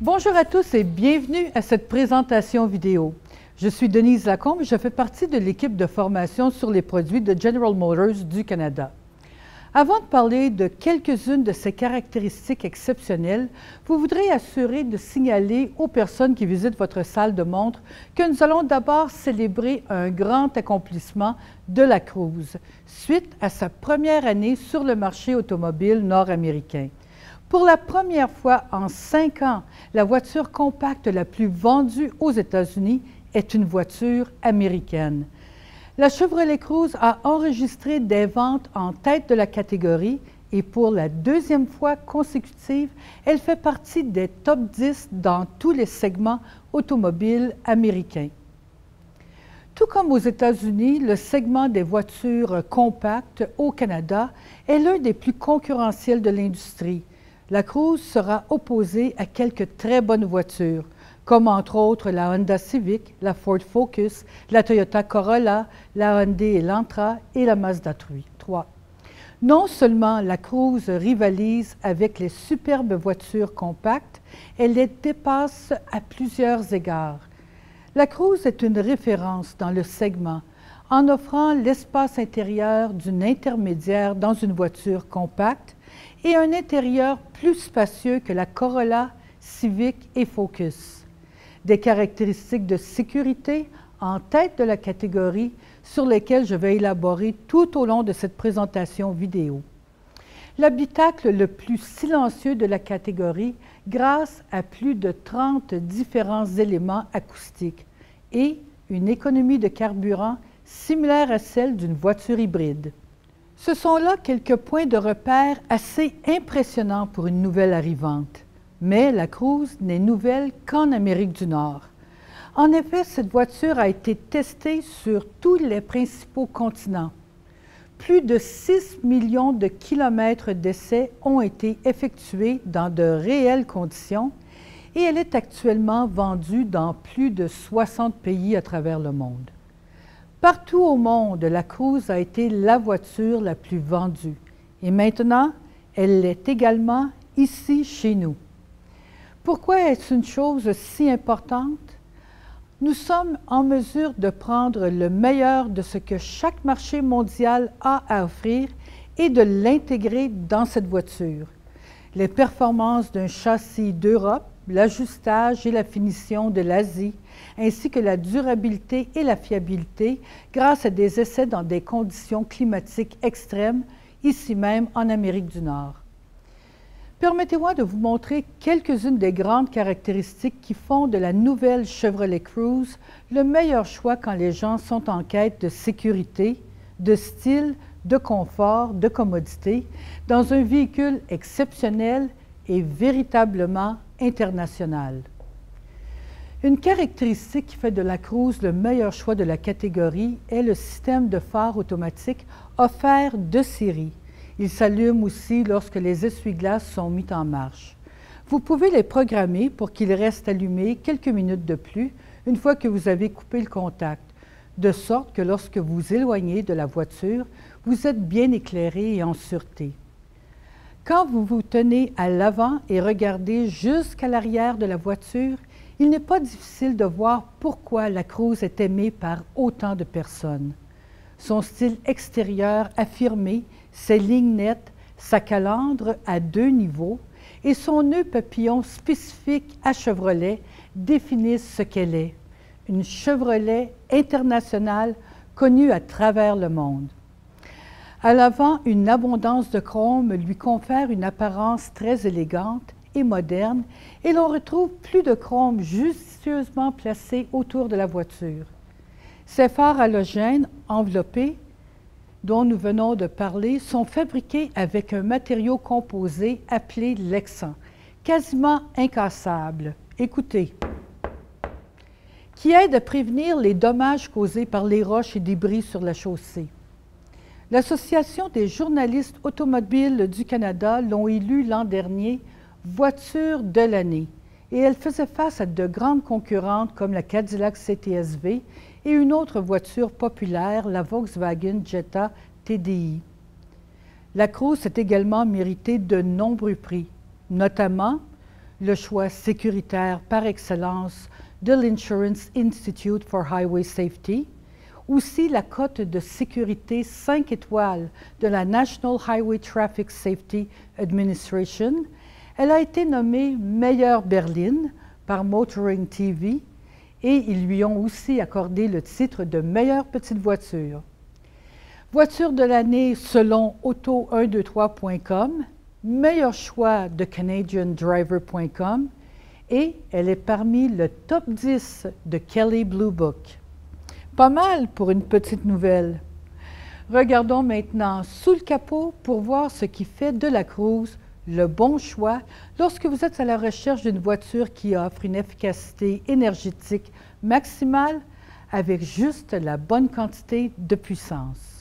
Bonjour à tous et bienvenue à cette présentation vidéo. Je suis Denise Lacombe et je fais partie de l'équipe de formation sur les produits de General Motors du Canada. Avant de parler de quelques-unes de ces caractéristiques exceptionnelles, vous voudrez assurer de signaler aux personnes qui visitent votre salle de montre que nous allons d'abord célébrer un grand accomplissement de la Cruze, suite à sa première année sur le marché automobile nord-américain. Pour la première fois en 5 ans, la voiture compacte la plus vendue aux États-Unis est une voiture américaine. La Chevrolet Cruze a enregistré des ventes en tête de la catégorie et pour la deuxième fois consécutive, elle fait partie des top 10 dans tous les segments automobiles américains. Tout comme aux États-Unis, le segment des voitures compactes au Canada est l'un des plus concurrentiels de l'industrie. La Cruze sera opposée à quelques très bonnes voitures, comme entre autres la Honda Civic, la Ford Focus, la Toyota Corolla, la Hyundai Elantra et la Mazda 3. Non seulement la Cruze rivalise avec les superbes voitures compactes, elle les dépasse à plusieurs égards. La Cruze est une référence dans le segment, en offrant l'espace intérieur d'une intermédiaire dans une voiture compacte et un intérieur plus spacieux que la Corolla, Civic et Focus. Des caractéristiques de sécurité en tête de la catégorie sur lesquelles je vais élaborer tout au long de cette présentation vidéo. L'habitacle le plus silencieux de la catégorie grâce à plus de 30 différents éléments acoustiques et une économie de carburant similaire à celle d'une voiture hybride. Ce sont là quelques points de repère assez impressionnants pour une nouvelle arrivante. Mais la Cruze n'est nouvelle qu'en Amérique du Nord. En effet, cette voiture a été testée sur tous les principaux continents. Plus de 6 millions de kilomètres d'essais ont été effectués dans de réelles conditions et elle est actuellement vendue dans plus de 60 pays à travers le monde. Partout au monde, la Cruze a été la voiture la plus vendue et maintenant, elle l'est également ici chez nous. Pourquoi est-ce une chose si importante? Nous sommes en mesure de prendre le meilleur de ce que chaque marché mondial a à offrir et de l'intégrer dans cette voiture. Les performances d'un châssis d'Europe, l'ajustage et la finition de l'Asie, ainsi que la durabilité et la fiabilité grâce à des essais dans des conditions climatiques extrêmes, ici même en Amérique du Nord. Permettez-moi de vous montrer quelques-unes des grandes caractéristiques qui font de la nouvelle Chevrolet Cruze le meilleur choix quand les gens sont en quête de sécurité, de style, de confort, de commodité, dans un véhicule exceptionnel et véritablement international. Une caractéristique qui fait de la Cruze le meilleur choix de la catégorie est le système de phare automatique offert de série. Il s'allume aussi lorsque les essuie-glaces sont mis en marche. Vous pouvez les programmer pour qu'ils restent allumés quelques minutes de plus une fois que vous avez coupé le contact, de sorte que lorsque vous éloignez de la voiture, vous êtes bien éclairé et en sûreté. Quand vous vous tenez à l'avant et regardez jusqu'à l'arrière de la voiture, il n'est pas difficile de voir pourquoi la Cruze est aimée par autant de personnes. Son style extérieur affirmé, ses lignes nettes, sa calandre à 2 niveaux et son nœud papillon spécifique à Chevrolet définissent ce qu'elle est, une Chevrolet internationale connue à travers le monde. À l'avant, une abondance de chrome lui confère une apparence très élégante et moderne et l'on retrouve plus de chrome judicieusement placé autour de la voiture. Ces phares halogènes enveloppés dont nous venons de parler sont fabriqués avec un matériau composé appelé Lexan, quasiment incassable. Écoutez, qui aide à prévenir les dommages causés par les roches et débris sur la chaussée. L'Association des journalistes automobiles du Canada l'ont élu l'an dernier voiture de l'année et elle faisait face à de grandes concurrentes comme la Cadillac CT-SV et une autre voiture populaire, la Volkswagen Jetta TDI. La Cruze a également mérité de nombreux prix, notamment le choix sécuritaire par excellence de l'Insurance Institute for Highway Safety, aussi la cote de sécurité 5 étoiles de la National Highway Traffic Safety Administration. Elle a été nommée meilleure berline par Motoring TV et ils lui ont aussi accordé le titre de meilleure petite voiture. Voiture de l'année selon auto123.com, meilleur choix de CanadianDriver.com et elle est parmi le top 10 de Kelley Blue Book. Pas mal pour une petite nouvelle. Regardons maintenant sous le capot pour voir ce qui fait de la Cruze le bon choix lorsque vous êtes à la recherche d'une voiture qui offre une efficacité énergétique maximale avec juste la bonne quantité de puissance.